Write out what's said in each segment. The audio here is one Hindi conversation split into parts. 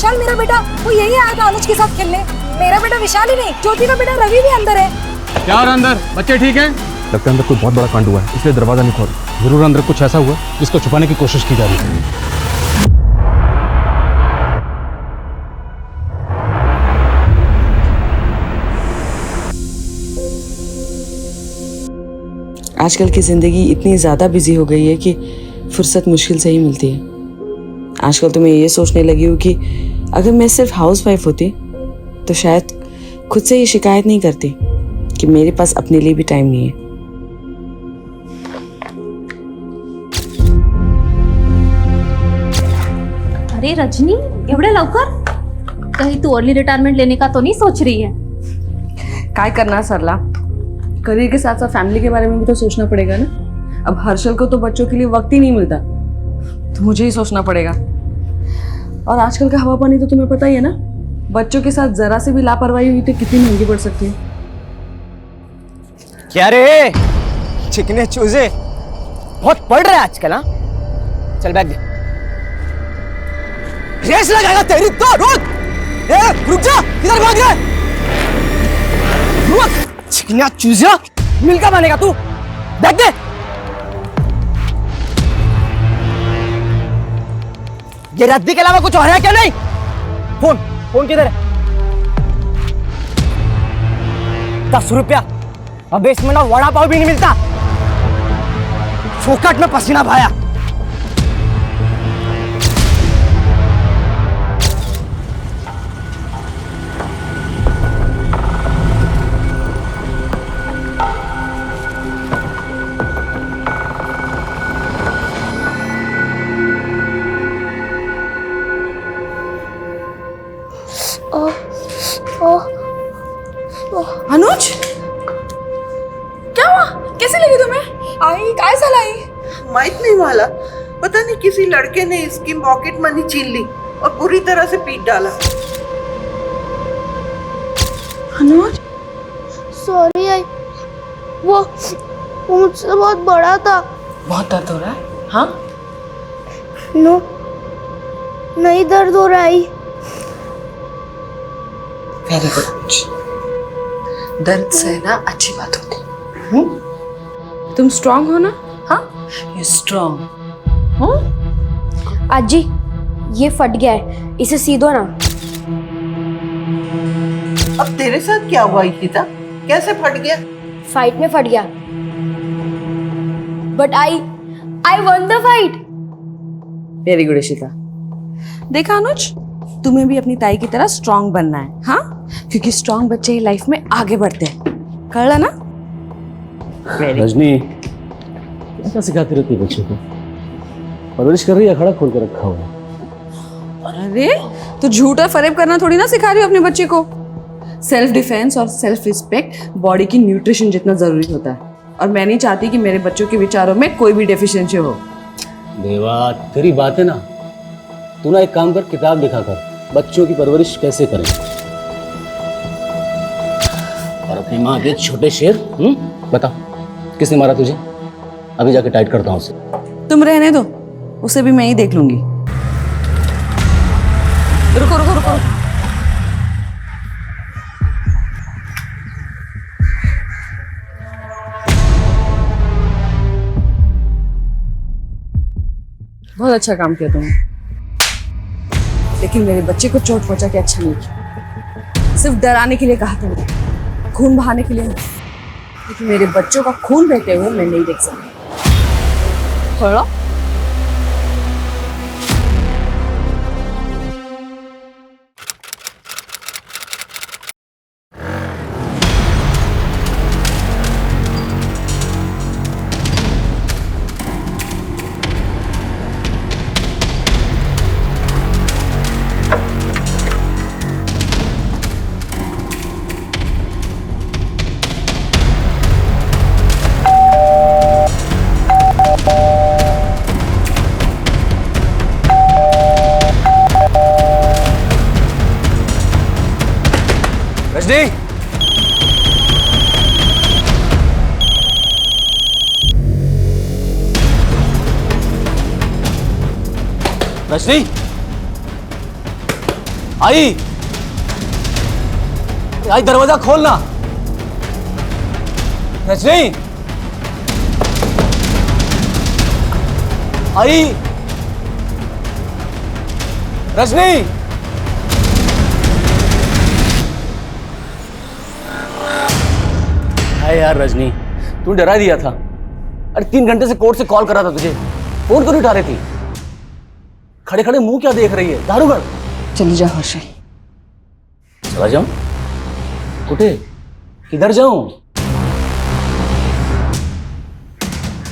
विशाल मेरा बेटा, वो यही आया था अनुज के साथ खेलने। मेरा बेटा विशाल ही नहीं, ज्योति का बेटा रवि भी अंदर है। क्या और अंदर बच्चे ठीक हैं? लगता है अंदर कोई बहुत बड़ा कांड हुआ है, इसलिए दरवाजा नहीं खोल। जरूर अंदर कुछ ऐसा हुआ जिसको छुपाने की कोशिश की जा रही है। आजकल की ज़िंदगी इतनी ज़्यादा बिजी हो गई है कि फुर्सत मुश्किल से ही मिलती है। आजकल तो मैं ये सोचने लगी हूँ कि अगर मैं सिर्फ हाउस वाइफ होती तो शायद खुद से ये शिकायत नहीं करती कि मेरे पास अपने लिए भी टाइम नहीं है। अरे रजनी, एवढे लवकर? कहीं तू अर्ली रिटायरमेंट लेने का तो नहीं सोच रही है? काय करना सरला, करियर के साथ साथ फैमिली के बारे में भी तो सोचना पड़ेगा ना। अब हर्षल को तो बच्चों के लिए वक्त ही नहीं मिलता, तो मुझे ही सोचना पड़ेगा। और आजकल का हवा पानी तो तुम्हें पता ही है ना, बच्चों के साथ जरा से भी लापरवाही हुई तो कितनी महंगी पड़ सकती है। क्या रे चिकने चूजे, बहुत पड़ रहा है आजकल। हाँ चल बैग दे, रेस लगाएगा तेरी तो। रुक जा, किधर भाग रहा है? रुक चिकना चूजा, मिलकर बनेगा तू। बैग दे। ये रद्दी के अलावा कुछ और है क्या? नहीं। फोन फोन किधर है? 10 रुपया। अब इसमें ना वड़ा पाव भी नहीं मिलता। फोकट में पसीना भाया। अनुज, क्या हुआ? कैसे लगी तुम्हें? आई काय झालं आई? माहित नहीं वाला, पता नहीं किसी लड़के ने इसकी पॉकेट मनी छीन ली और बुरी तरह से पीट डाला। अनुज, सॉरी आई, वो मुझसे बहुत बड़ा था। बहुत दर्द हो रहा है? हाँ? नो, नहीं दर्द हो रहा है। Very good. दर्द से ना अच्छी बात होती है। तुम स्ट्रांग हो ना? हाँ, यू स्ट्रांग। आजी, ये फट गया है, इसे सी दो ना। अब तेरे साथ क्या हुआ इशिता? कैसे फट गया? फाइट में फट गया, but I one the fight. Very good Ishita. देखा अनुज, तुम्हें भी अपनी ताई की तरह स्ट्रांग बनना है। हाँ, क्योंकि स्ट्रांग बच्चे ही लाइफ में आगे बढ़ते हैं। कर ला ना? रजनी क्या सिखाती रहती है बच्चे को? परवरिश कर रही है, खड़ा खोल कर रखा हुआ है। अरे तो झूठ और फरेब करना थोड़ी ना सिखा रही हो अपने बच्चे को। सेल्फ डिफेंस और सेल्फ रिस्पेक्ट बॉडी की न्यूट्रिशन जितना जरूरी होता है, और मैं नहीं चाहती कि मेरे बच्चों के विचारों में कोई भी डेफिशिएंसी हो। देवा तेरी बात है ना, तू ना एक काम कर, किताब दिखा कर बच्चों की परवरिश कैसे करें। और अपनी माँ के छोटे शेर। बता किसने मारा तुझे? अभी जाके टाइट करता हूँ उसे। तुम रहने दो, उसे भी मैं ही देख लूंगी। रुको रुको रुको, बहुत अच्छा काम किया तुमने, लेकिन मेरे बच्चे को चोट पहुंचा के अच्छा नहीं किया। सिर्फ डराने के लिए कहा तुमने, खून बहाने के लिए नहीं। लेकिन मेरे बच्चों का खून बहते हुए मैं नहीं देख सकती। थोड़ा रजनी, रजनी, आई आई, दरवाजा खोलना। रजनी, आई, रजनी। हाय यार रजनी, तूने डरा दिया था। अरे 3 घंटे से कोर्ट से कॉल कर रहा था तुझे, फोन क्यों नहीं उठा रही थी? खड़े खड़े मुंह क्या देख रही है? दारूगढ़ चली जा हर्षल। चला जाऊं? कुठे? किधर जाऊं?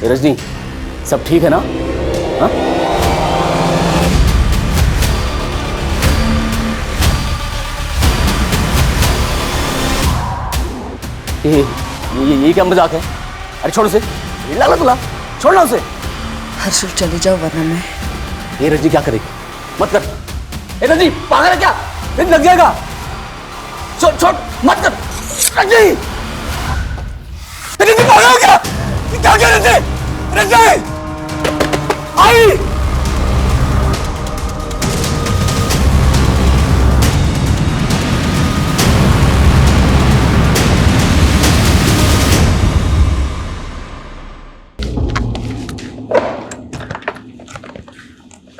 रजनी, सब ठीक है ना? हाँ? ये क्या मजाक है? अरे छोड़ उसे, लाला तुला, छोड़ना उसे। हर्षल चली जाओ वरना मैं। ये रजनी क्या करेगी? मत कर। ए रजनी, पागल है क्या? दिन लग जाएगा। छोड़ छोड़, मत कर। रजनी, रजनी पागल हो क्या? क्या कर रहे थे? रजनी, आई।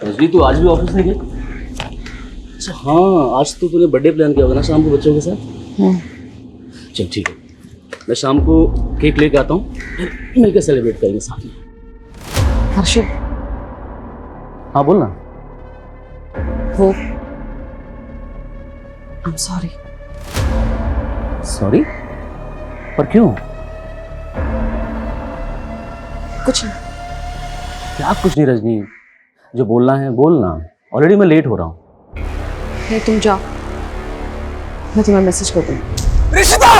रजनी, तू आज भी ऑफिस नहीं गई? अच्छा हाँ, आज तो तूने बर्थडे प्लान किया होगा ना शाम को बच्चों के साथ? चल ठीक है, मैं शाम को केक लेके आता हूँ, मिलकर सेलिब्रेट करेंगे साथ में। हर्षल, हाँ बोल ना। वो I'm sorry। सॉरी? पर क्यों? कुछ नहीं। क्या कुछ नहीं रजनी, जो बोलना है बोलना। ऑलरेडी मैं लेट हो रहा हूँ। नहीं, तुम जाओ, मैं तुम्हें मैसेज कर दूँ। रिश्ता,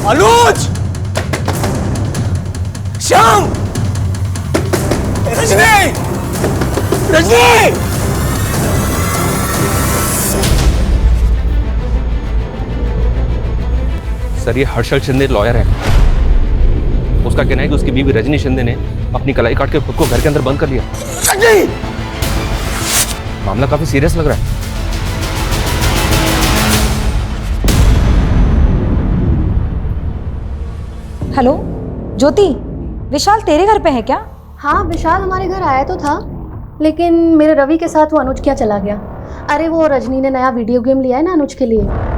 अनुज, श्याम, रजनी, रजनी। सर, ये हर्षल शिंदे लॉयर है। उसका कहना है कि उसकी बीवी रजनी शिंदे ने अपनी कलाई काट के खुद को घर के अंदर बंद कर लिया। रजनी, मामला काफी सीरियस लग रहा है। हेलो ज्योति, विशाल तेरे घर पे है क्या? हाँ, विशाल हमारे घर आया तो था, लेकिन मेरे रवि के साथ वो अनुज क्या चला गया। अरे वो रजनी ने नया वीडियो गेम लिया है ना अनुज के लिए।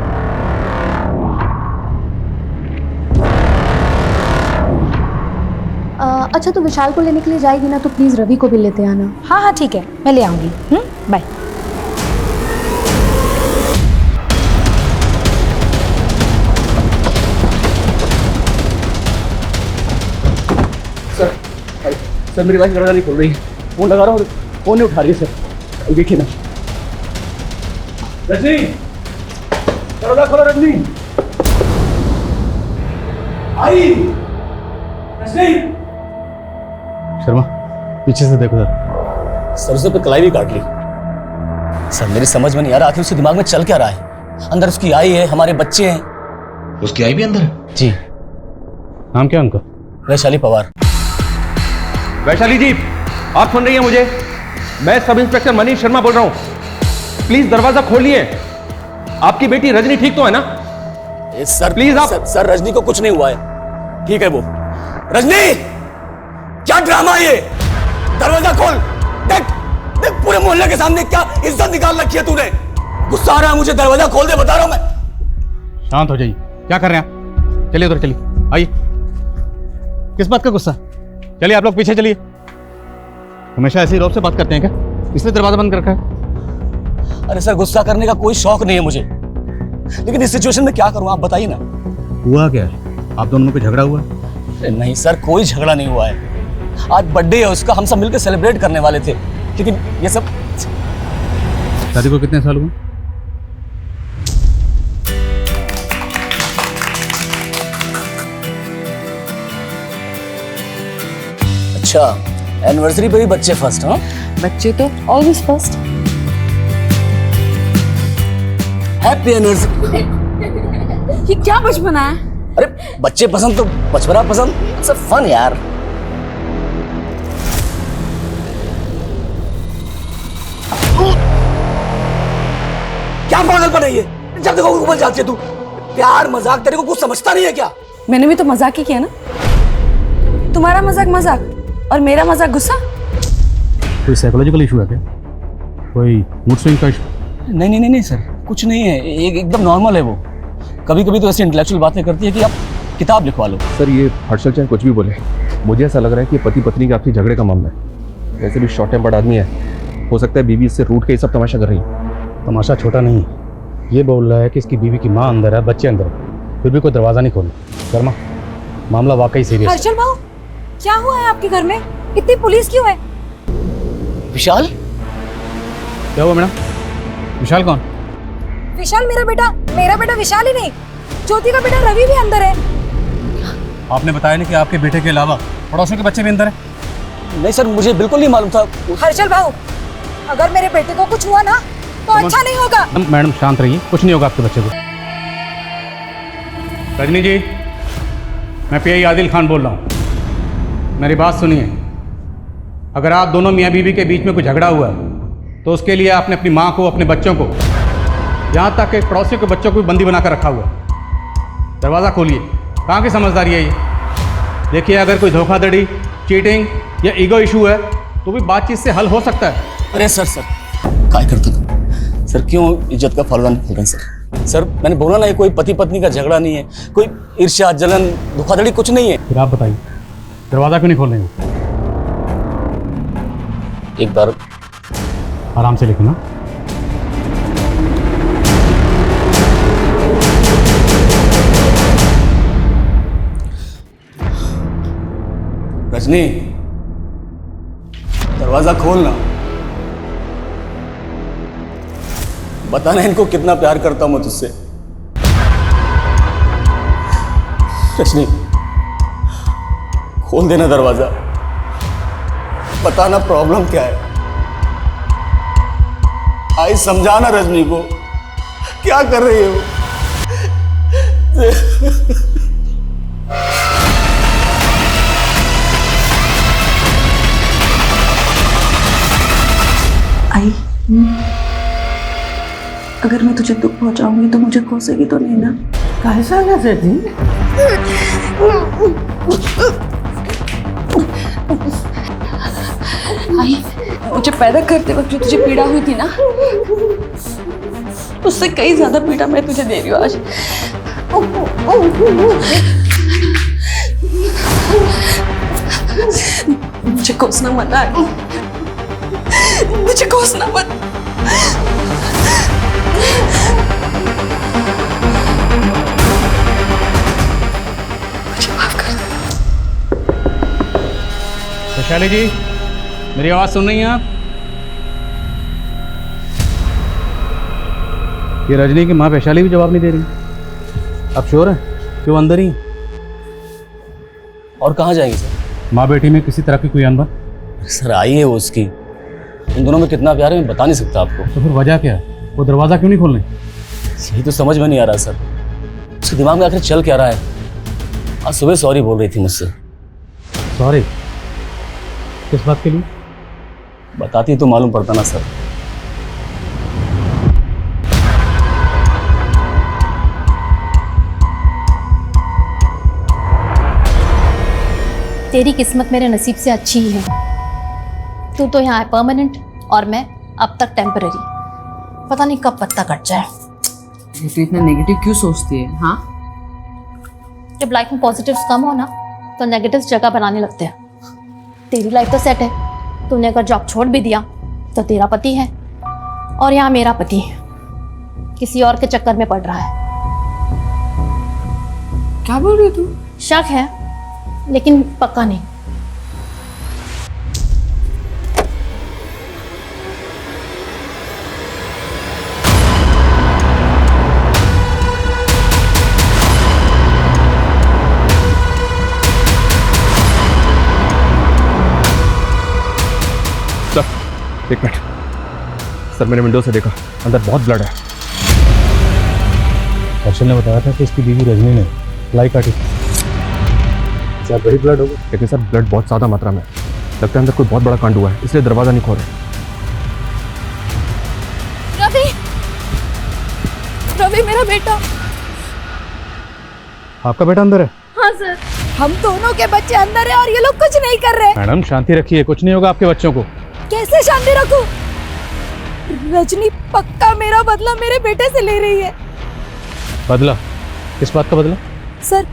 अच्छा, तो विशाल को लेने के लिए जाएगी ना, तो प्लीज रवि को भी लेते आना। हाँ हाँ ठीक है, मैं ले आऊंगी। बाय। सर मेरी वाइफ दरवाजा नहीं खोल रही है, फोन लगा रहा हूँ, फोन नहीं उठा रही है सर। देखिए ना। रजनी, दरवाजा खोलो रजनी। आई, रजनी। शर्मा, पीछे से देखो सर। सरसों पे कलाई भी काट ली। सर मेरी समझ में नहीं आ रहा, आखिर उसके दिमाग में चल क्या रहा है? अंदर उसकी आई है, हमारे बच्चे हैं। उसकी आई भी अंदर है? जी। नाम क्या उनका? वैशाली पवार। वैशाली जी, आप सुन रही हैं मुझे? मैं सब इंस्पेक्टर मनीष शर्मा बोल रहा हूं। प्लीज दरवाजा खोलिए। आपकी बेटी रजनी ठीक तो है ना? सर प्लीज आप। सर रजनी को कुछ नहीं हुआ है, ठीक है वो। रजनी, क्या ड्रामा है ये? दरवाजा खोल। देख देख, पूरे मोहल्ले के सामने क्या इज्जत निकाल रखी है तूने। गुस्सा आ रहा है मुझे, दरवाजा खोल दे, बता रहा हूं मैं। शांत हो जाइए, क्या कर रहे हैं आप? चलिए उधर, चलिए, आइए। किस बात का गुस्सा? चलिए आप लोग पीछे चलिए। हमेशा ऐसे ही रौब से बात करते हैं क्या? इसलिए दरवाजा बंद कर रखा है। अरे सर, गुस्सा करने का कोई शौक नहीं है मुझे, लेकिन इस सिचुएशन में क्या करूं, आप बताइए ना। हुआ क्या है? आप दोनों में कोई झगड़ा हुआ? नहीं सर, कोई झगड़ा नहीं हुआ है। आज बर्थडे है उसका, हम सब मिलकर सेलिब्रेट करने वाले थे, लेकिन ये सब। शादी को कितने साल हुए? अच्छा, एनिवर्सरी पे भी बच्चे फर्स्ट? हाँ, बच्चे तो ऑलवेज फर्स्ट। Happy anniversary. ये क्या बचपना है? अरे बच्चे पसंद तो बचपना पसंद, इट्स फन यार। क्या पागलपन है ये? जब देखो उबल जाती है तू। प्यार मजाक तेरे को कुछ समझता नहीं है क्या? मैंने भी तो मजाक ही किया ना। तुम्हारा मजाक मजाक और मेरा मजाक गुस्सा। कोई साइकोलॉजिकल इशू है क्या? कोई मूड स्विंग का इशू? नहीं सर, कुछ नहीं है, एकदम नॉर्मल है वो। कभी कभी तो ऐसी इंटेलेक्चुअल बातें करती है कि आप किताब लिखवा लो। सर ये हर्षल चाहे कुछ भी बोले, मुझे ऐसा लग रहा है कि पति पत्नी के आपसी झगड़े का मामला है। वैसे भी शॉर्ट टेम्पर्ड आदमी है, हो सकता है बीवी इससे रूठ के ये सब तमाशा कर रही है। तमाशा छोटा नहीं है। ये बोल रहा है कि इसकी बीवी की माँ अंदर है, बच्चे अंदर है, फिर भी कोई दरवाज़ा नहीं खोला। शर्मा, मामला वाकई सीरियस है। हर्षल भाऊ, क्या हुआ है आपके घर में? इतनी पुलिस क्यों है? विशाल? क्या हुआ मैडम? विशाल कौन? विशाल मेरा बेटा विशाल ही नहीं, ज्योति का बेटा रवि भी अंदर है। आपने बताया नहीं कि आपके बेटे के अलावा पड़ोसियों के बच्चे भी अंदर हैं? नहीं सर, मुझे बिल्कुल नहीं मालूम था। हर्षल भाऊ, अगर मेरे बेटे को कुछ हुआ ना तो अच्छा नहीं होगा। मैडम शांत रहिए, कुछ नहीं होगा आपके बच्चे को। रजनी जी, मैं पीआई आदिल खान बोल रहा हूँ। मेरी बात सुनिए, अगर आप दोनों मियाँ बीवी के बीच में कोई झगड़ा हुआ है तो उसके लिए आपने अपनी माँ को, अपने बच्चों को, यहाँ तक कि पड़ोसियों के बच्चों को भी बंदी बनाकर रखा हुआ है। दरवाज़ा खोलिए। कहाँ की समझदारी है ये? देखिए, अगर कोई धोखाधड़ी, चीटिंग या ईगो इशू है तो भी बातचीत से हल हो सकता है। अरे सर काय करते तुम? सर क्यों इज्जत का फलवान बोल रहे हैं सर? सर मैंने बोला ना, ये कोई पति पत्नी का झगड़ा नहीं है, कोई ईर्ष्या, जलन, धोखाधड़ी कुछ नहीं है। फिर आप बताइए, दरवाज़ा क्यों नहीं खोल रहे हो? एक बार आराम से लिखना। रजनी, दरवाजा खोलना। बताना इनको कितना प्यार करता हूं मैं तुझसे। रजनी, खोल देना दरवाजा। बताना प्रॉब्लम क्या है। आई समझाना रजनी को, क्या कर रही हो? आई, अगर मैं तुझे दुख पहुंचाऊंगी तो मुझे कोसेगी तो नहीं ना? कैसा लगा जी? आई, मुझे पैदा करते वक्त जो तुझे पीड़ा हुई थी ना, उससे कई ज्यादा पीड़ा मैं तुझे दे रही हूँ आज। मुझे कोसना मत आई, मुझे कोसना मत। मुझे माफ कर दे। वैशाली जी, मेरी आवाज़ सुन रही हैं आप? ये रजनी की माँ वैशाली भी जवाब नहीं दे रही। आप श्योर हैं कि वो अंदर ही? और कहाँ जाएंगे सर? माँ बेटी में किसी तरह की कोई अनबन? सर आई है वो उसकी, उन दोनों में कितना प्यार है मैं बता नहीं सकता आपको। तो फिर वजह क्या है? वो दरवाज़ा क्यों नहीं खोल रहे? यही तो समझ में नहीं आ रहा सर, उसके दिमाग में आखिर चल क्या रहा है। आज सुबह सॉरी बोल रही थी मुझसे। सॉरी? किस बात के लिए? बताती तो मालूम पड़ता ना सर। तेरी किस्मत मेरे नसीब से अच्छी ही है। तू तो यहाँ है परमानेंट और मैं अब तक टेम्पररी। पता नहीं कब पत्ता कट जाए। तू इतना नेगेटिव क्यों सोचती है? हाँ, जब लाइफ में पॉजिटिव्स कम हो ना तो नेगेटिव्स जगह बनाने लगते हैं। तेरी लाइफ तो सेट है, तूने अगर जॉब छोड़ भी दिया तो तेरा पति है और यहाँ मेरा पति किसी और के चक्कर में पड़ रहा है। क्या बोल रही तू? शक है लेकिन पक्का नहीं। सर एक मिनट, सर मैंने विंडो से देखा, अंदर बहुत ब्लड है। हर्षल ने बताया था कि इसकी बीवी रजनी ने लाई काटी। क्या वही ब्लड होगा? लेकिन सर ब्लड बहुत ज़्यादा मात्रा में है, लगता है अंदर कोई बहुत बड़ा कांड हुआ है, इसलिए दरवाज़ा नहीं खोल रहे। रवि, अभी मेरा बेटा। आपका बेटा अंदर है? हाँ सर। हम दोनों के बच्चे अंदर है और ये लोग कुछ नहीं कर रहे। मैडम शांति रखिए, कुछ नहीं होगा आपके बच्चों को। कैसे शांति रखूं? रजनी पक्का मेरा बदला मेरे बेटे से ले रही है। बदला? किस बात का बदला? सर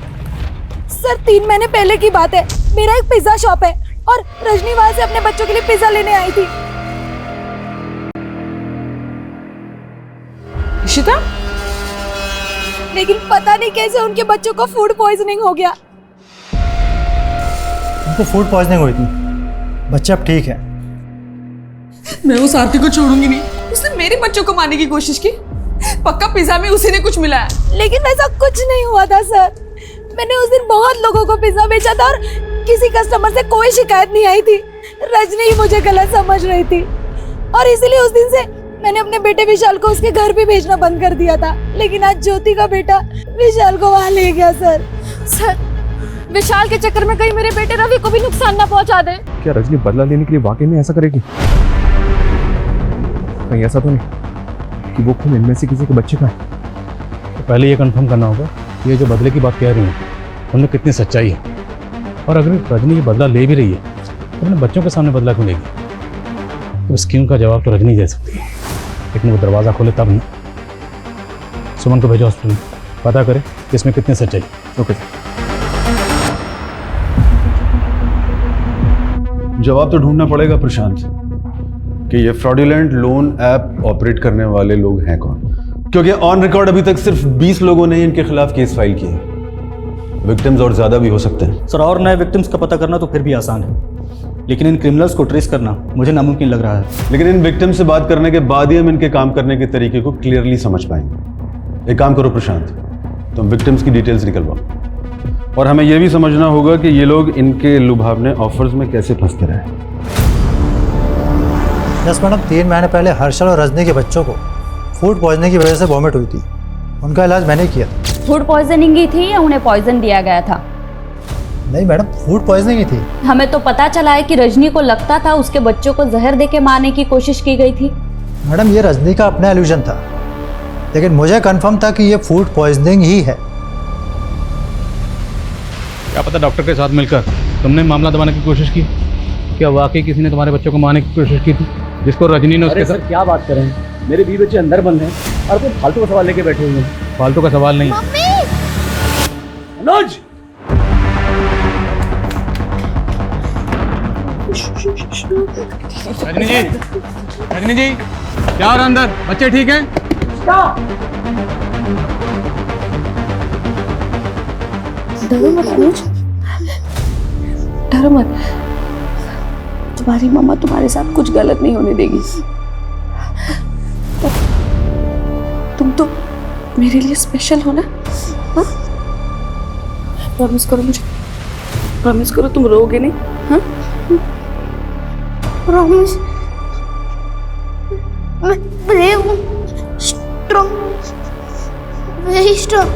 3 महीने पहले की बात है। मेरा एक पिज्जा शॉप है और रजनी वहां से अपने बच्चों के लिए पिज्जा लेने आई थी। इशिता, लेकिन पता नहीं कैसे उनके बच्चों को फूड पॉइजनिंग हो गया। उनको फूड पॉइजनिंग हुई थी, बच्चे अब ठीक है। मैं उस आरती को छोड़ूंगी नहीं। उसने मेरे बच्चों को मारने की कोशिश की। पक्का पिज्जा में उसी ने कुछ मिलाया। लेकिन वैसा कुछ नहीं हुआ था सर। मैंने उस दिन बहुत लोगों को पिज्जा बेचा था और किसी कस्टमर से कोई शिकायत नहीं आई थी। रजनी ही मुझे गलत समझ रही थी और इसीलिए उस दिन से मैंने अपने बेटे विशाल को उसके घर भी भेजना बंद कर दिया था। लेकिन आज ज्योति का बेटा विशाल को वहां ले गया सर। सर विशाल के चक्कर में कहीं मेरे बेटे रवि को भी नुकसान ना पहुंचा दे। क्या रजनी बदला लेने के लिए वाकई में ऐसा करेगी? कहीं ऐसा तो नहीं कि वो खून इनमें से किसी के बच्चे का है? तो पहले ये कंफर्म करना होगा कि ये जो बदले की बात कह रही हैं उनमें कितनी सच्चाई है। और अगर रजनी ये बदला ले भी रही है तो अपने बच्चों के सामने बदला क्यों लेगी? तो स्कीम का जवाब तो रजनी दे सकती है, लेकिन वो दरवाज़ा खोले तब नहीं। सुमन को भेजो हॉस्पिटल, पता करे कि इसमें कितनी सच्चाई। ओके। जवाब तो ढूंढना पड़ेगा प्रशांत कि ये फ्रॉडुलेंट लोन ऐप ऑपरेट करने वाले लोग हैं कौन, क्योंकि ऑन रिकॉर्ड अभी तक सिर्फ 20 लोगों ने इनके खिलाफ केस फाइल किए हैं। विक्टिम्स और ज्यादा भी हो सकते हैं। सर और नए विक्टिम्स का पता करना तो फिर भी आसान है, लेकिन इन क्रिमिनल्स को ट्रेस करना मुझे नामुमकिन लग रहा है। लेकिन इन विक्टिम से बात करने के बाद ही हम इनके काम करने के तरीके को क्लियरली समझ पाएंगे। एक काम करो प्रशांत, तुम विक्टिम्स की डिटेल्स निकलवाओ और हमें यह भी समझना होगा कि ये लोग इनके लुभावने ऑफर्स में कैसे फंसते रहे। यस मैडम, 3 महीने पहले हर्षल और रजनी के बच्चों को फूड पॉइजनिंग की वजह से वॉमिट हुई थी। उनका इलाज मैंने किया। फूड पॉइजनिंग ही थी या उन्हें पॉइजन दिया गया था? नहीं मैडम, फूड पॉइजनिंग ही थी। हमें तो पता चला है कि रजनी को लगता था उसके बच्चों को जहर देके मारने की कोशिश की गई थी। मैडम ये रजनी का अपना इल्यूजन था, लेकिन मुझे कंफर्म था कि ये फूड पॉइजनिंग ही है। क्या पता डॉक्टर के साथ मिलकर तुमने मामला दबाने की कोशिश की? क्या वाकई किसी ने तुम्हारे बच्चों को मारने की कोशिश की थी जिसको रजनी ने उसके साथ? क्या बात कर रहे हैं? मेरे 20 बच्चे अंदर बंद हैं और कोई फालतू का सवाल लेके बैठे हुए हैं। फालतू का सवाल नहीं। मनोज, रजनी जी क्या हो रहा अंदर? बच्चे ठीक हैं? डरो मत अनुज, डरो मत। तुम्हारी मम्मा तुम्हारे साथ कुछ गलत नहीं होने देगी। तुम तो मेरे लिए स्पेशल हो ना? हाँ? प्रॉमिस करो मुझे, प्रॉमिस करो तुम रोओगे नहीं। हाँ? प्रॉमिस, मैं ब्रेव हूँ, स्ट्रॉन्ग, वेरी स्ट्रॉन्ग।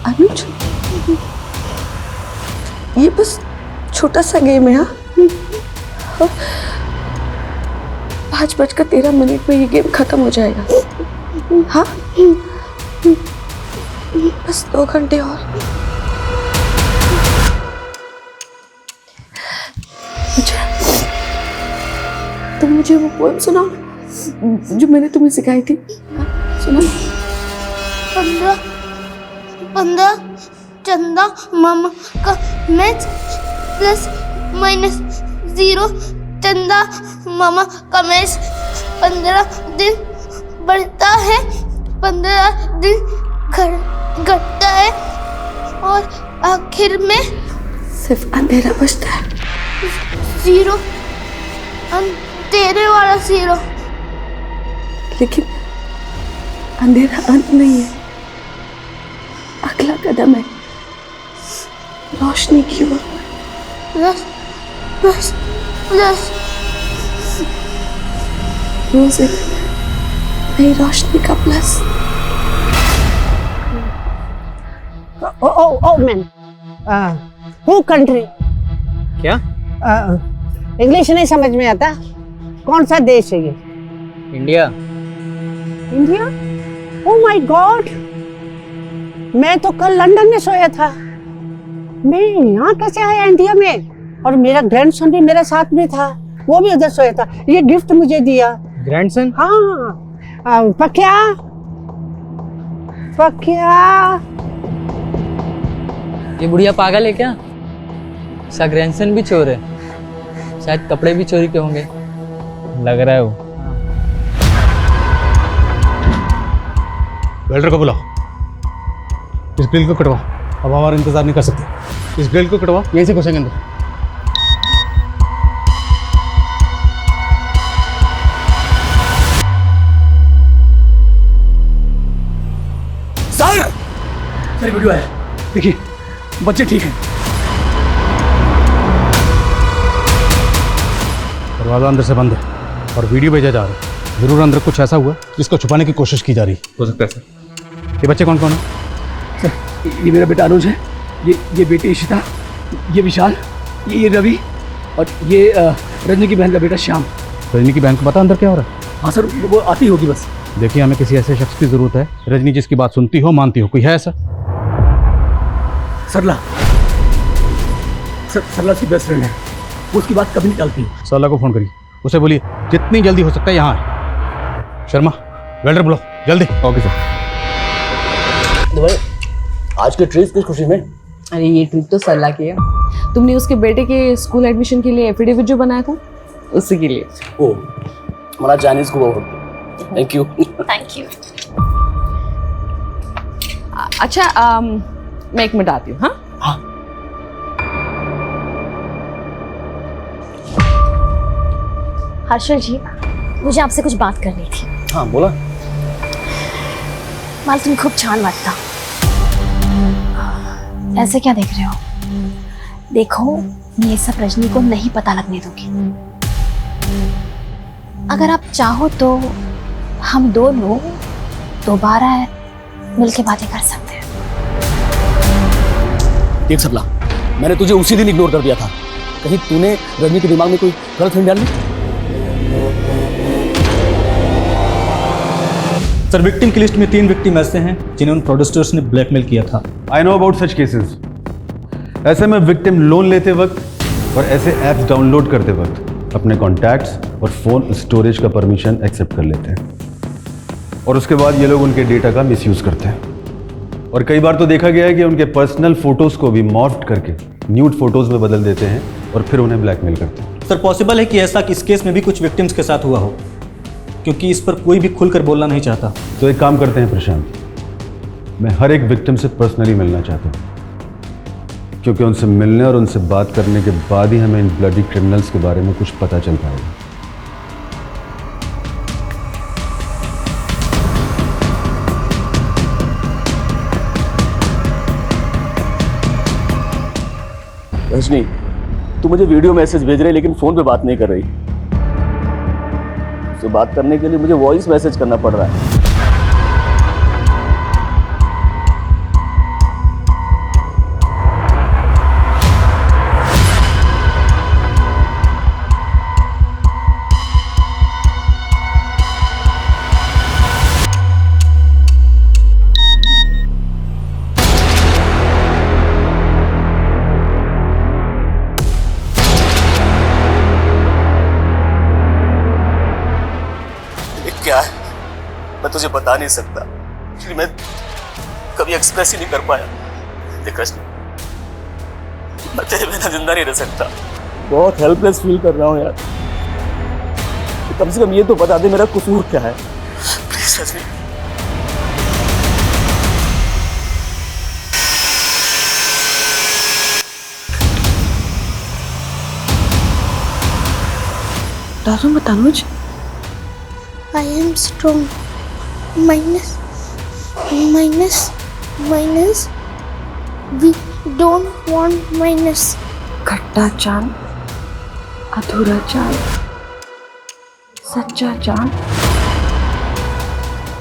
अनुज, ये बस छोटा सा गेम है। हाँ, 5:13 में ये गेम खत्म हो जाएगा। हाँ, बस 2 घंटे और। तुम मुझे वो पोएम सुनाओ जो मैंने तुम्हें सिखाई थी। हाँ, सुनाओ। 15 चंदा मामा का मैच +-0 चंदा मामा का मैच। 15 दिन बढ़ता है, 15 दिन घटता है और आखिर में सिर्फ अंधेरा बचता है। 0, अंधेरे वाला 0। लेकिन अंधेरा अंत नहीं है, अगला कदम है रोशनी की ओर। प्लस प्लस प्लस म्यूजिक, मेरी रोशनी का plus. Oh man, who country? क्या? इंग्लिश नहीं समझ में आता। कौन सा देश है ये? India. India? Oh my God, मैं तो कल लंदन में सोया था। मैं यहाँ कैसे आया इंडिया में? और मेरा ग्रैंडसन भी मेरे साथ में था, वो भी उधर सोया था। ये गिफ्ट मुझे दिया। ग्रैंडसन? हाँ, पक्या पक्या। ये बुढ़िया पागल है क्या? इसका ग्रैंडसन भी चोर है, शायद कपड़े भी चोरी के होंगे, लग रहा है वो। वेल्डर को बुलाओ, इस ग्रिल को कटवाओ। अब हमारा इंतजार नहीं कर सकते, इस ग्रिल को कटवाओ, यहीं से घुसेंगे अंदर। सर वीडियो है, देखिए बच्चे ठीक हैं। दरवाजा अंदर से बंद है और वीडियो भेजा जा रहा है। जरूर अंदर कुछ ऐसा हुआ जिसको छुपाने की कोशिश की जा रही हो सकता है सर। ये बच्चे कौन कौन है? सर ये मेरा बेटा अनुज है, ये बेटी इशिता, ये विशाल, ये रवि और ये रजनी की बहन का बेटा श्याम। रजनी की बहन को पता अंदर क्या हो रहा है? हाँ सर, वो आती होगी बस। देखिए, हमें किसी ऐसे शख्स की जरूरत है रजनी जिसकी बात सुनती हो, मानती हो। कोई है ऐसा? सरला, सरला उसकी बेस्ट फ्रेंड है, वो उसकी बात कभी नहीं टालती है। सरला को फोन करिए, उसे बोलिए जितनी जल्दी हो सकता है यहाँ आए। शर्मा, वेल्डर बुलाओ जल्दी। Okay sir. आज के ट्रिप किस खुशी में? अरे ये ट्रिप तो सरला की है। तुमने उसके बेटे के स्कूल एडमिशन के लिए एफिडेविट जो बनाया था, उसी के लिए। ओ, हमारा चाइनीज को थैंक यू। Thank you. अच्छा, मैं 1 मिनट आती हूँ। हाँ, हर्षल जी, मुझे आपसे कुछ बात करनी थी। हाँ बोला। माल तुम खूप छान वाटता। ऐसे क्या देख रहे हो? देखो, मैं ये सब रजनी को नहीं पता लगने दूंगी। अगर आप चाहो तो हम दोनों दोबारा मिलके बातें कर सकते हैं। देख सबला, मैंने तुझे उसी दिन इग्नोर कर दिया था। कहीं तूने रजनी के दिमाग में कोई गलत फहमी डाल दी? सर, विक्टिम की लिस्ट में 3 विक्टिम ऐसे हैं जिन्हें उन फ्रॉडस्टर्स ने ब्लैकमेल किया था। I know about such cases. ऐसे में विक्टिम लोन लेते वक्त और ऐसे ऐप्स डाउनलोड करते वक्त अपने कॉन्टैक्ट्स और फ़ोन स्टोरेज का परमिशन एक्सेप्ट कर लेते हैं, और उसके बाद ये लोग उनके डेटा का मिसयूज़ करते हैं। और कई बार तो देखा गया है कि उनके पर्सनल फोटोज़ को भी मॉर्फ्ड करके न्यूड फोटोज़ में बदल देते हैं और फिर उन्हें ब्लैकमेल करते हैं। सर, पॉसिबल है कि ऐसा इस केस में भी कुछ विक्टिम्स के साथ हुआ हो, क्योंकि इस पर कोई भी खुलकर बोलना नहीं चाहता। तो एक काम करते हैं प्रशांत, मैं हर एक विक्टिम से पर्सनली मिलना चाहता हूँ, क्योंकि उनसे मिलने और उनसे बात करने के बाद ही हमें इन ब्लडी क्रिमिनल्स के बारे में कुछ पता चल पाएगा। रजनी, तू मुझे वीडियो मैसेज भेज रही लेकिन फोन पे बात नहीं कर रही। उससे बात करने के लिए मुझे वॉइस मैसेज करना पड़ रहा है। क्या है मैं तुझे बता नहीं सकता, क्योंकि मैं कभी एक्सप्रेस ही नहीं कर पाया। देख रजनी, मैं तेरे बिना जिंदा नहीं रह सकता। बहुत हेल्पलेस फील कर रहा हूँ यार। कम से कम ये तो बता दे मेरा कसूर क्या है, प्लीज रजनी। दारू मत अनुज। I am strong. Minus. We don't want minus. खट्टा चांद, अधूरा चांद, सच्चा चांद,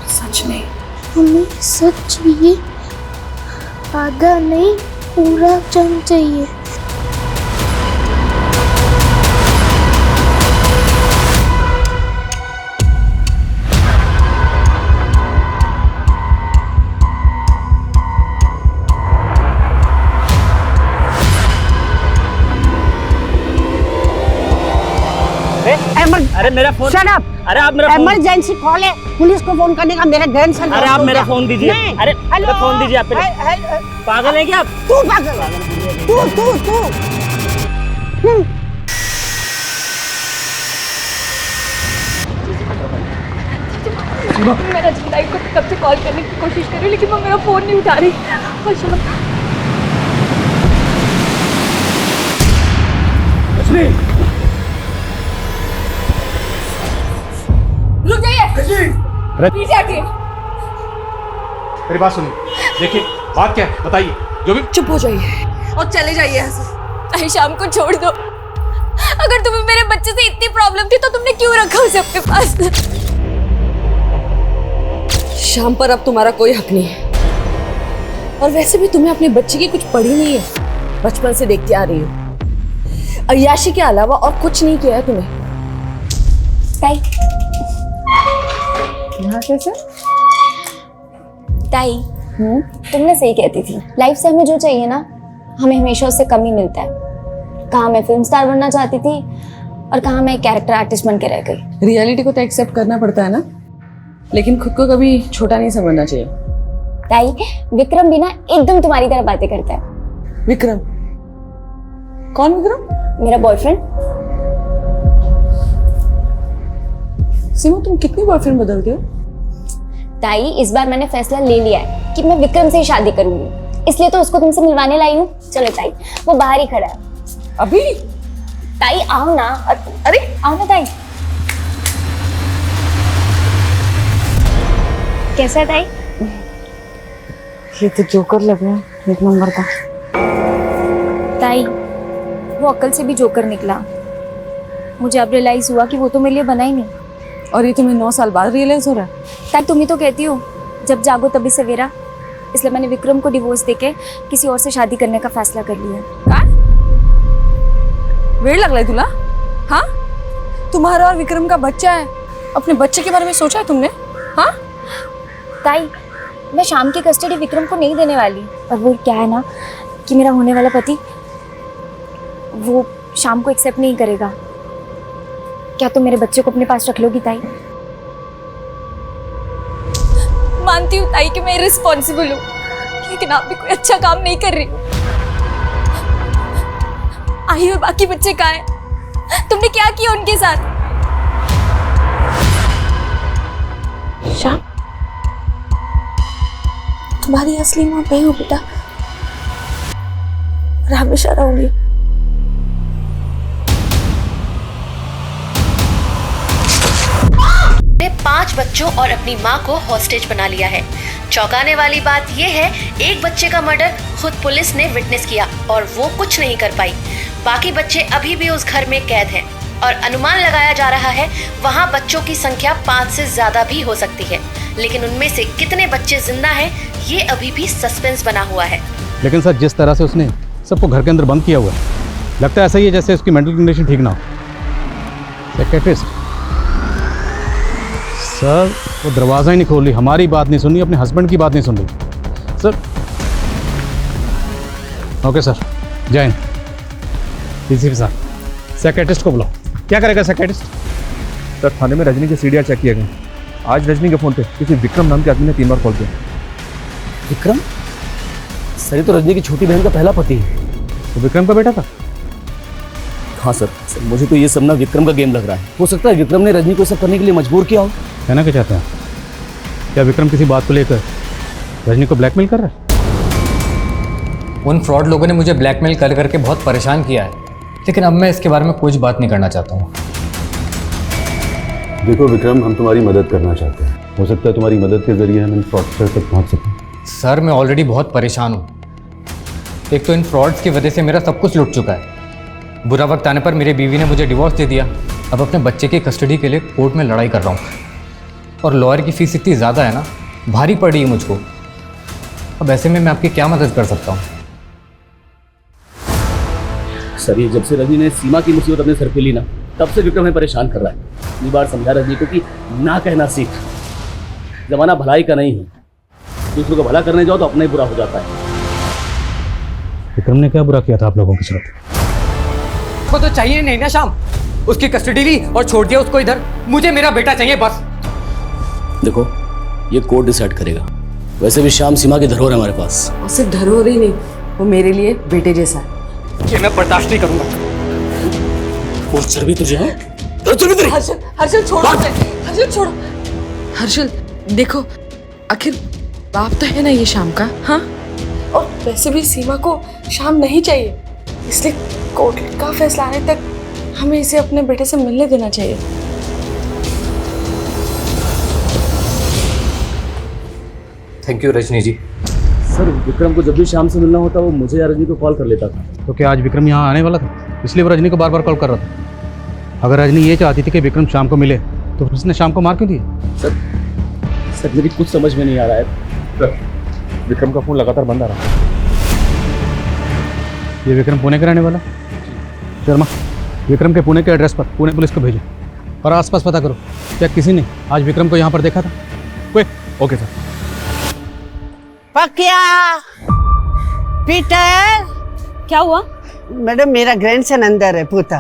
सच नहीं। हमें सच चाहिए, आधा नहीं पूरा चांद चाहिए। अरे मेरा फोन। Shut up. अरे आप मेरा फोन। इमरजेंसी कॉल है, पुलिस को फोन करने का। मेरा ग्रैंडसन। अरे आप मेरा फोन दीजिए। अरे मेरा फोन दीजिए आप। पागल है क्या आप? तू पागल, तू मैं रजनी को कब से कॉल करने की कोशिश कर रही हूँ लेकिन वो मेरा फोन नहीं उठा रही। रुक जाइए, पीछे हटिए। मेरी बात सुनिए, देखिए बात क्या है बताइए। जो भी चुप हो जाइए और चले जाइए यहाँ से। ताई शाम को छोड़ दो। अगर तुम्हें मेरे बच्चे से इतनी प्रॉब्लम थी तो तुमने क्यों रखा उसे अपने पास? शाम पर अब तुम्हारा कोई हक नहीं है। और वैसे भी तुम्हें अपने बच्चे की कुछ पड़ी नहीं है, बचपन से देखती आ रही हो। अय्याशी के अलावा और कुछ नहीं किया है तुम्हें। ताई, यहाँ कैसे? ताई, तुमने सही कहती थी। लाइफ से हमें जो चाहिए ना, हमें हमेशा उससे कम ही मिलता है। कहाँ मैं फिल्म स्टार बनना चाहती थी और कहाँ मैं कैरेक्टर आर्टिस्ट बन के रह गई। रियलिटी को तो एक्सेप्ट करना पड़ता है ना, लेकिन खुद को कभी छोटा नहीं समझना चाहिए। ताई, विक्रम भी ना एकदम तुम्हारी तरह बातें करता है। विक्रम? कौन विक्रम? मेरा बॉयफ्रेंड। सीमा, तुम कितनी बॉयफ्रेंड बदलते हो? ताई, इस बार मैंने फैसला ले लिया है कि मैं विक्रम से ही शादी करूंगी, इसलिए तो उसको तुमसे मिलवाने लाई हूँ। चलो ताई, वो बाहर ही खड़ा है। अभी? ताई आओ ना। अरे आओ ना ताई। कैसा है ताई? ये तो जोकर लग रहा है, एक नंबर का। ताई, वो अक्ल से भी जोकर निकला। मुझे अब रियलाइज हुआ कि वो तो मेरे लिए बना ही नहीं। और ये तुम्हें 9 साल बाद रियलाइज हो रहा है? ताई, तुम ही तो कहती हो जब जागो तभी सवेरा। इसलिए मैंने विक्रम को डिवोर्स देके किसी और से शादी करने का फैसला कर लिया। क्या? वेड़ लग रहा है तुला? हाँ, तुम्हारा और विक्रम का बच्चा है। अपने बच्चे के बारे में सोचा है तुमने? हाँ ताई, मैं शाम की कस्टडी विक्रम को नहीं देने वाली। और वो क्या है ना कि मेरा होने वाला पति वो शाम को एक्सेप्ट नहीं करेगा। क्या तुम मेरे बच्चे को अपने पास रख लोगी ताई? मानती हूँ ताई कि मैं रिस्पॉन्सिबल हूँ, लेकिन आप भी कोई अच्छा काम नहीं कर रही। आई और बाकी बच्चे कहाँ हैं? तुमने क्या किया उनके साथ? शाम, तुम्हारी असली माँ मैं हूँ बेटा, और हमेशा रहूंगी। ने 5 बच्चों और अपनी मां को हॉस्टेज बना लिया है। चौंकाने वाली बात यह है, एक बच्चे का मर्डर खुद पुलिस ने विटनेस किया और वो कुछ नहीं कर पाई। बाकी बच्चे अभी भी उस घर में कैद हैं और अनुमान लगाया जा रहा है वहां बच्चों की संख्या 5 से ज्यादा भी हो सकती है। लेकिन उनमें से कितने बच्चे जिंदा हैं ये अभी भी सस्पेंस बना हुआ है। लेकिन सर, जिस तरह से उसने सबको घर के अंदर बंद किया हुआ है, लगता है ऐसा ही है जैसे उसकी मेंटल कंडीशन ठीक ना हो। साइकियाट्रिस्ट सर, वो दरवाज़ा ही नहीं खोल रही, हमारी बात नहीं सुन रही, अपने हस्बैंड की बात नहीं सुन रही सर। ओके सर, जय हिंद। डीसीपी साहब, साइकियाट्रिस्ट को बुलाओ। क्या करेगा साइकियाट्रिस्ट? सर, थाने में रजनी के सीढ़ियाँ चेक किए गए। आज रजनी के फ़ोन पे किसी विक्रम नाम के आदमी ने 3 बार कॉल किया। विक्रम? सर, ये तो रजनी की छोटी बहन का पहला पति है। तो विक्रम का बेटा था? हाँ सर, मुझे तो ये सब ना विक्रम का गेम लग रहा है। हो सकता है विक्रम ने रजनी को सब करने के लिए मजबूर किया हो। कहना क्या चाहते हैं? क्या विक्रम किसी बात को लेकर रजनी को ब्लैकमेल कर रहा है? उन फ्रॉड लोगों ने मुझे ब्लैकमेल कर करके बहुत परेशान किया है, लेकिन अब मैं इसके बारे में कुछ बात नहीं करना चाहता हूँ। देखो विक्रम, हम तुम्हारी मदद करना चाहते हैं। हो सकता है तुम्हारी मदद के जरिए हम इन फ्रॉडस्टर तक पहुँच सकें। सर, मैं ऑलरेडी बहुत परेशान हूँ। एक तो इन फ्रॉड्स की वजह से मेरा सब कुछ लुट चुका है, बुरा वक्त आने पर मेरी बीवी ने मुझे डिवोर्स दे दिया। अब अपने बच्चे की कस्टडी के लिए कोर्ट में लड़ाई कर रहा हूँ और लॉयर की फीस इतनी ज़्यादा है ना, भारी पड़ रही है मुझको। अब ऐसे में मैं आपकी क्या मदद कर सकता हूँ? सर ये जब से रजनी ने सीमा की मुसीबत अपने सर पे ली ना, तब से विक्रम हमें परेशान कर रहा है। इतनी बार समझा रजनी को कि ना कहना सीख, जमाना भलाई का नहीं है, दूसरों को भला करने जाओ तो अपना ही बुरा हो जाता है। विक्रम ने क्या बुरा किया था आप लोगों के साथ? उसको तो चाहिए नहीं ना श्याम, उसकी कस्टडी ली और छोड़ दिया उसको इधर। मुझे मेरा बेटा चाहिए बस। देखो ये कोर्ट डिसाइड करेगा, वैसे भी श्याम सीमा की धरोहर है हमारे पास। और सिर्फ धरोहर ही नहीं, वो मेरे लिए बेटे जैसा है। ये मैं बर्दाश्त नहीं करूंगा। और सर भी तुझे है? हर्षल छोड़ो, हर्षल छोड़ो। हर्षल देखो, आखिर बाप तो है ना ये शाम का, हाँ? और वैसे भी सीमा को शाम नहीं चाहिए, इसलिए कोर्ट का फैसला आने तक हमें इसे अपने बेटे से मिलने देना चाहिए। Thank you Rajni ji. Sir Vikram को जब भी शाम से मिलना होता वो मुझे या रजनी को कॉल कर लेता था। तो क्या आज विक्रम यहाँ आने वाला था, इसलिए वो रजनी को बार बार कॉल कर रहा था? अगर रजनी ये चाहती थी कि विक्रम शाम को मिले तो उसने शाम को मार क्यों दिया? सर मेरी कुछ समझ में नहीं आ रहा है। विक्रम का फोन लगातार बंद आ रहा है। ये विक्रम पुणे का रहने वाला? शर्मा, विक्रम के पुणे के एड्रेस पर पुणे पुलिस को भेजो और आसपास पता करो क्या किसी ने आज विक्रम को यहाँ पर देखा था। Okay sir. पक्या पीटर, क्या हुआ? मैडम मेरा ग्रैंडसन अंदर है। पूता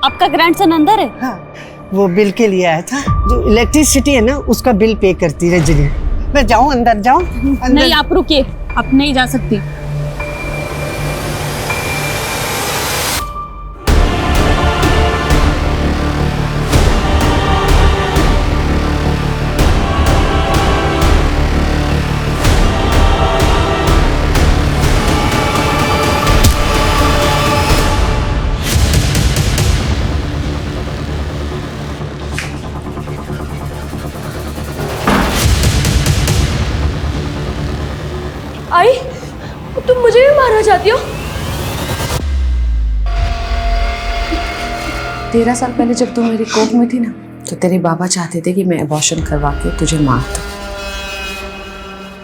आपका ग्रैंडसन अंदर है? हाँ, वो बिल के लिए आया था। जो इलेक्ट्रिसिटी है ना उसका बिल पे करती रजनी। मैं जाऊँ अंदर जाऊँ? नहीं आप रुकिए, आप नहीं जा सकती। आई, तुम मुझे भी मारना चाहती हो? 13 साल पहले जब तू मेरी कोख में थी ना, तो तेरे बाबा चाहते थे कि मैं अबॉर्शन करवा के तुझे मार दूं,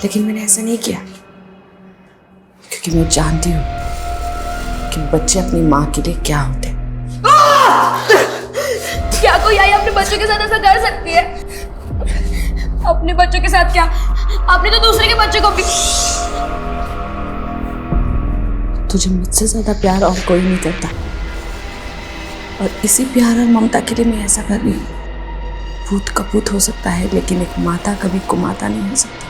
लेकिन मैंने ऐसा नहीं किया क्योंकि मैं जानती हूँ कि बच्चे अपनी माँ के लिए क्या होते हैं। क्या कोई आई अपने बच्चों के साथ ऐसा कर सकती है? अपने बच्चों के साथ क्या, आपने तो दूसरे के बच्चे को भी। तुझे मुझसे ज्यादा प्यार और कोई नहीं करता, और इसी प्यार और ममता के लिए मैं ऐसा कर रही हूँ। पूत कपूत हो सकता है, लेकिन एक माता कभी कुमाता नहीं हो सकती।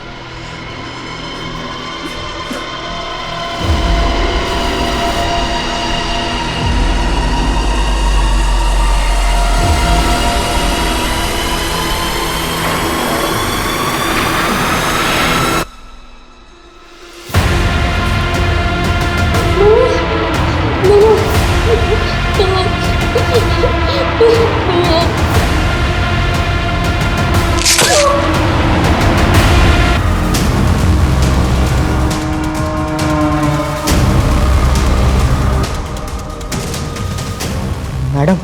मैडम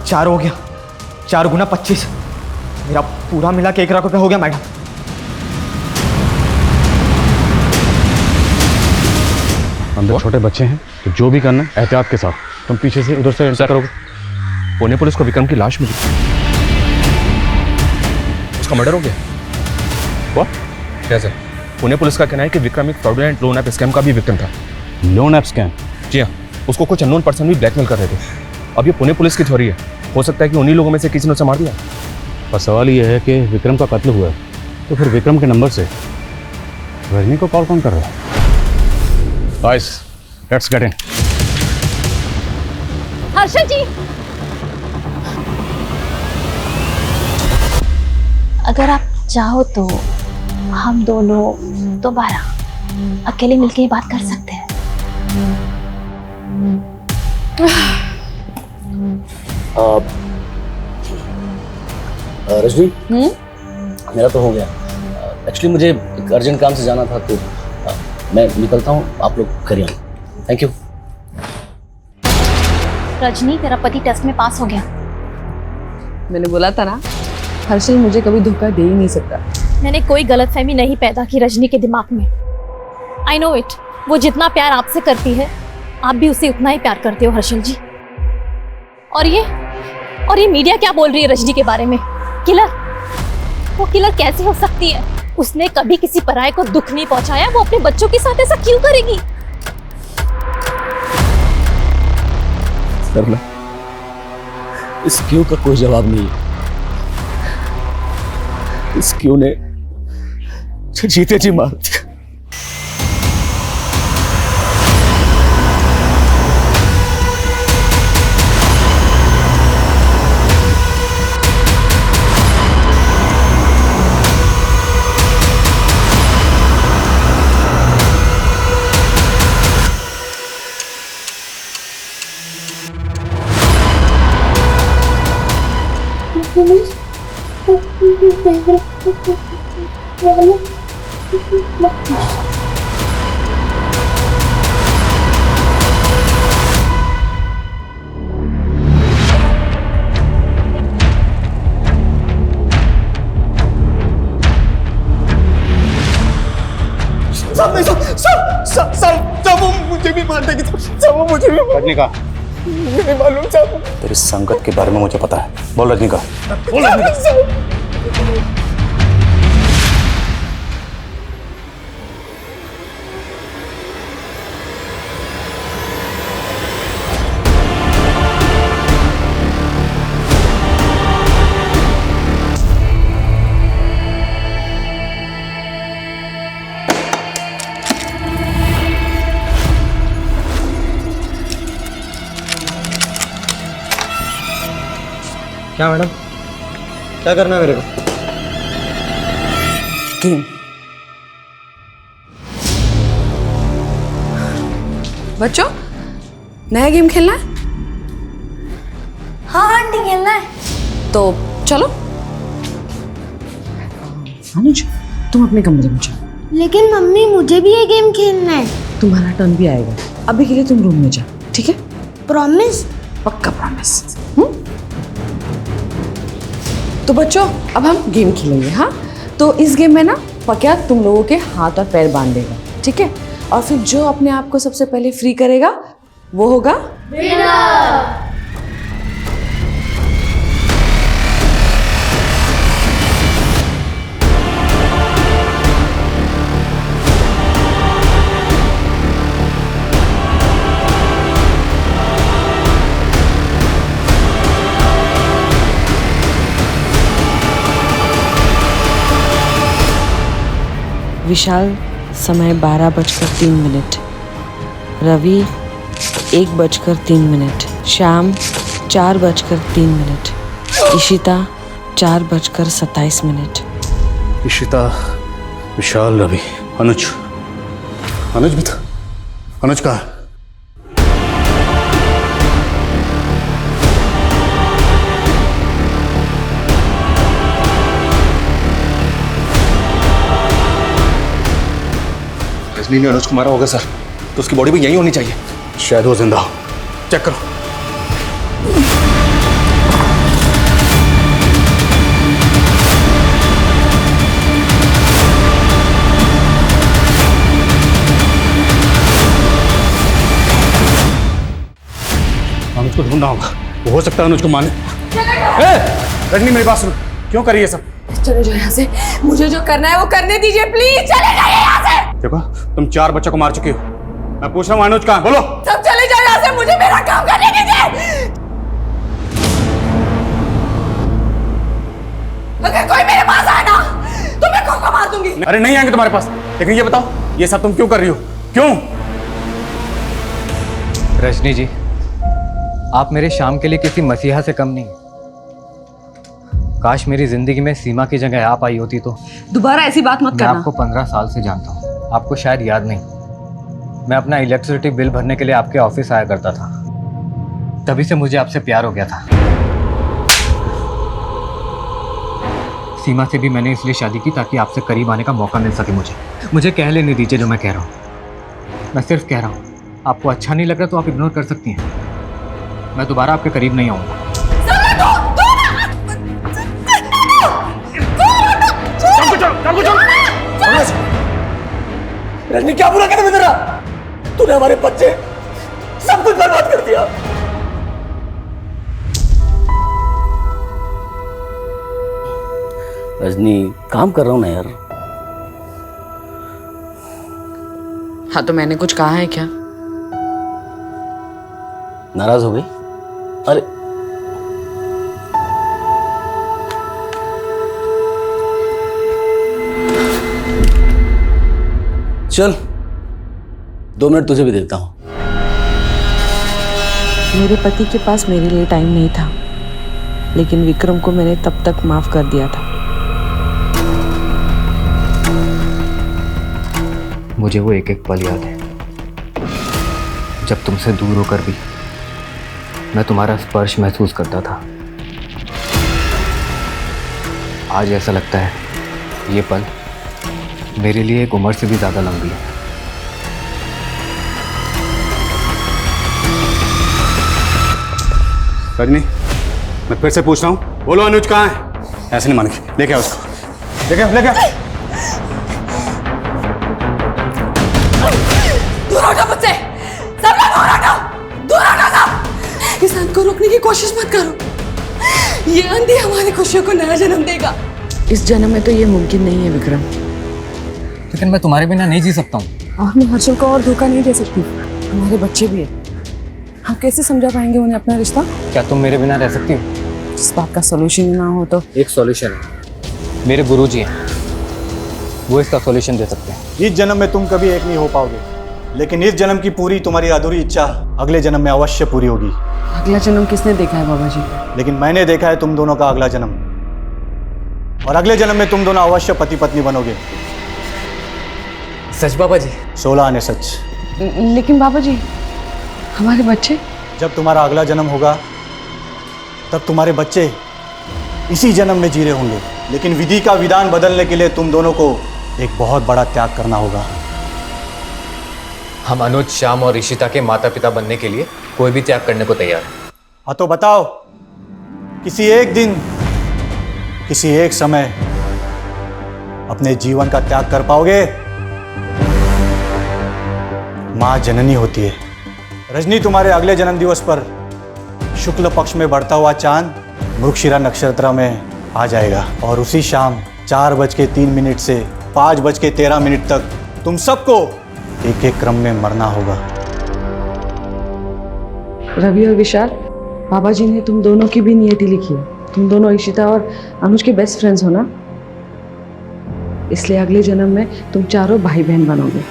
4 हो गया, 4 गुना 25, मेरा पूरा मिला के 1 लाख रुपया हो गया मैडम। अंदर छोटे बच्चे हैं तो जो भी करना है एहतियात के साथ। तुम पीछे से उधर से एंटर करोगे। पुणे पुलिस को विक्रम की लाश मिली, उसका मर्डर हो गया। व्हाट? क्या सर? पुणे पुलिस का कहना है कि विक्रम एक फ्रॉडुलेंट लोन ऐप स्कैम का भी विक्टिम था। Loan app scam? जी हाँ, उसको कुछ अननोन पर्सन भी ब्लैकमेल कर रहे थे। अब ये पुणे पुलिस की थ्योरी है, हो सकता है कि उन्हीं लोगों में से किसी ने उसे मार दिया। पर सवाल ये है कि विक्रम का कत्ल हुआ है तो फिर विक्रम के नंबर से रजनी को कॉल कौन कर रहा है? Guys, let's get in. Harshal ji, अगर आप चाहो तो हम दोनों दोबारा अकेले मिलके ये बात कर सकते हैं। रजनी, मेरा तो हो गया। एक्चुअली मुझे एक अर्जेंट काम से जाना था, तो मैं निकलता हूँ, आप लोग करिए। Thank you. रजनी, तेरा पति टेस्ट में पास हो गया। मैंने बोला था ना, हर्षल मुझे कभी धोखा दे ही नहीं सकता। मैंने कोई गलतफहमी नहीं पैदा की रजनी के दिमाग में। आई नो इट, वो जितना प्यार आपसे करती है, आप भी उसे उतना ही प्यार करते हो हर्षल जी। और ये मीडिया क्या बोल रही है रजनी के बारे में? किलर, वो किलर कैसे हो सकती है? उसने कभी किसी पराये को दुख नहीं पहुंचाया, वो अपने बच्चों के साथ ऐसा क्यों करेगी? सरला, इस क्यों का कोई जवाब नहीं है। इस क्यों ने जीते जी मार दिया। सब वो मुझे भी मार देगी। सब वो मुझे भी रजनीका, नहीं मालूम साहब। तेरी संगत के बारे में मुझे पता है। बोल रजनीका, बोल रजनीका। क्या मैडम, क्या करना है मेरे को? गेम। बच्चों, नया गेम खेलना है? हाँ आंटी, खेलना है। तो चलो। अनुज, तुम अपने कमरे में जाओ। लेकिन मम्मी, मुझे भी ये गेम खेलना है। तुम्हारा टर्न भी आएगा। अभी के लिए तुम रूम में जाओ, ठीक है? प्रॉमिस? पक्का प्रॉमिस। तो बच्चों, अब हम गेम खेलेंगे। हाँ, तो इस गेम में ना पक्या तुम लोगों के हाथ और पैर बांध देगा, ठीक है? और फिर जो अपने आप को सबसे पहले फ्री करेगा वो होगा विनर। विशाल, समय 12:03। रवि 1:03। श्याम 4:03। इशिता 4:27। इशिता, विशाल, रवि, अनुज। अनुज भी था। अनुज कहाँ है? रजनी ने अनुज को मारा होगा सर, तो उसकी बॉडी भी यहीं होनी चाहिए। शायद वो जिंदा हो। चेक करो। अनुज को ढूंढना होगा। वो हो सकता है अनुज को मारने। रजनी, मेरी बात सुनो। क्यों करिए सब? चले जाओ यहाँ से। मुझे जो करना है वो करने दीजिए, प्लीज चले जाइए यहाँ से। देखो, तुम 4 बच्चों को मार चुके हो। मैं पूछ रहा हूँ अनुज कहाँ? बोलो। सब चले जाओ यहाँ से, मुझे मेरा काम करने दीजिए। अगर कोई मेरे पास आए ना तो मैं खुद को मार दूंगी। अरे नहीं आएंगे तुम्हारे पास। लेकिन ये बताओ, ये सब तुम क्यों कर रही हो? क्यों? रजनी जी, आप मेरे शाम के लिए किसी मसीहा से कम नहीं। काश मेरी जिंदगी में सीमा की जगह आप आई होती तो। दोबारा ऐसी बात मत मैं करना। आपको 15 साल से जानता हूँ, आपको शायद याद नहीं। मैं अपना इलेक्ट्रिसिटी बिल भरने के लिए आपके ऑफिस आया करता था, तभी से मुझे आपसे प्यार हो गया था। सीमा से भी मैंने इसलिए शादी की ताकि आपसे करीब आने का मौका मिल सके। मुझे कह लेने दीजिए जो मैं कह रहा हूँ। मैं सिर्फ कह रहा हूँ, आपको अच्छा नहीं लग रहा तो आप इग्नोर कर सकती हैं। मैं दोबारा आपके करीब नहीं आऊँगा। रजनी क्या बुरा करे तेरा? तूने हमारे बच्चे सब कुछ बर्बाद कर दिया। रजनी काम कर रहा हूँ ना यार। हाँ तो मैंने कुछ कहा है क्या? नाराज हो गई? अरे चल 2 मिनट तुझे भी देता हूं। मेरे पति के पास मेरे लिए टाइम नहीं था, लेकिन विक्रम को मैंने तब तक माफ कर दिया था। मुझे वो एक एक पल याद है जब तुमसे दूर होकर भी मैं तुम्हारा स्पर्श महसूस करता था। आज ऐसा लगता है ये पल मेरे लिए एक उम्र से भी ज्यादा लंबी है। रजनी, मैं फिर से पूछ रहा हूँ, बोलो अनुज कहाँ है? ऐसे नहीं मानेगी, लेके आओ उसको, लेके आओ, लेके आओ। दूर हटो मुझसे, सब लोग दूर हटो, दूर हटो सब। इस अंत को रोकने की कोशिश मत करो, ये अंधी हमारी खुशियों को नया जन्म देगा। इस जन्म में तो ये मुमकिन नहीं है विक्रम। लेकिन मैं तुम्हारे बिना नहीं जी सकता हूँ। और मैं हर्षल को और धोखा नहीं दे सकती, हमारे बच्चे भी हैं। हम कैसे समझा पाएंगे उन्हें अपना रिश्ता? क्या तुम मेरे बिना रह सकती हो? इस बात का सॉल्यूशन ना हो तो? एक सॉल्यूशन है, मेरे गुरुजी हैं, वो इसका सॉल्यूशन दे सकते हैं। इस जन्म में तुम कभी एक नहीं हो पाओगे, लेकिन इस जन्म की पूरी तुम्हारी अधूरी इच्छा अगले जन्म में अवश्य पूरी होगी। अगला जन्म किसने देखा है बाबा जी? लेकिन मैंने देखा है तुम दोनों का अगला जन्म, और अगले जन्म में तुम दोनों अवश्य पति पत्नी बनोगे। सच बाबा जी? 16 आने सच। लेकिन बाबा जी हमारे बच्चे? जब तुम्हारा अगला जन्म होगा तब तुम्हारे बच्चे इसी जन्म में जी रहे होंगे, लेकिन विधि का विधान बदलने के लिए तुम दोनों को एक बहुत बड़ा त्याग करना होगा। हम अनुज, श्याम और ऋषिता के माता पिता बनने के लिए कोई भी त्याग करने को तैयार है। हाँ तो बताओ, किसी एक दिन, किसी एक समय अपने जीवन का त्याग कर पाओगे? मां जननी होती है। रजनी, तुम्हारे अगले जन्म दिवस पर शुक्ल पक्ष में बढ़ता हुआ चांद मृगशिरा नक्षत्र में आ जाएगा, और उसी शाम 4:03 से 5:13 तक तुम सबको एक एक क्रम में मरना होगा। रवि और विशाल, बाबा जी ने तुम दोनों की भी नियति लिखी है। तुम दोनों इशिता और अनुज के बेस्ट फ्रेंड्स हो ना, इसलिए अगले जन्म में तुम चारों भाई बहन बनोगे।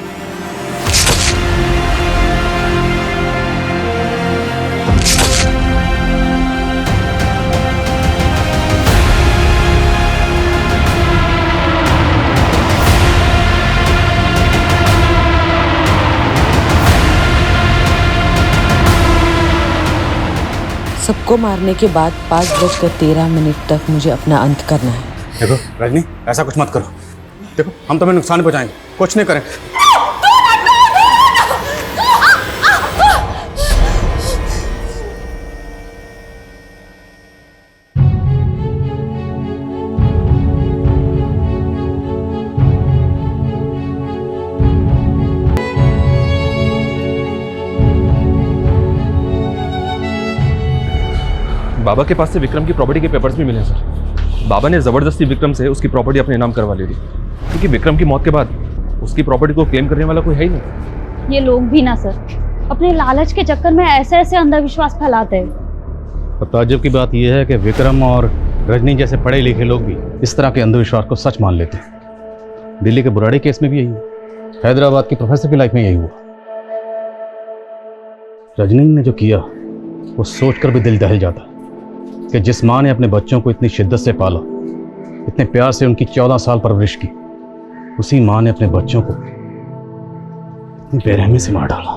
सबको मारने के बाद 5:13 तक मुझे अपना अंत करना है। देखो रजनी, ऐसा कुछ मत करो। देखो हम तुम्हें नुकसान पहुंचाएंगे, कुछ नहीं करेंगे। बाबा के पास से विक्रम की प्रॉपर्टी के पेपर्स भी मिले हैं सर। बाबा ने ज़बरदस्ती विक्रम से उसकी प्रॉपर्टी अपने नाम करवा ली थी, क्योंकि विक्रम की मौत के बाद उसकी प्रॉपर्टी को क्लेम करने वाला कोई है ही नहीं। ये लोग भी ना सर, अपने लालच के चक्कर में ऐसे ऐसे अंधविश्वास फैलाते हैं। और ताज्जुब की बात यह है कि विक्रम और रजनी जैसे पढ़े लिखे लोग भी इस तरह के अंधविश्वास को सच मान लेते हैं। दिल्ली के बुराड़ी केस में भी यही हुआ, हैदराबाद की प्रोफेसर की लाइफ में यही हुआ। रजनी ने जो किया वो सोचकर भी दिल दहल जाता कि जिस माँ ने अपने बच्चों को इतनी शिद्दत से पाला, इतने प्यार से उनकी 14 साल परवरिश की, उसी माँ ने अपने बच्चों को बेरहमी से मार डाला।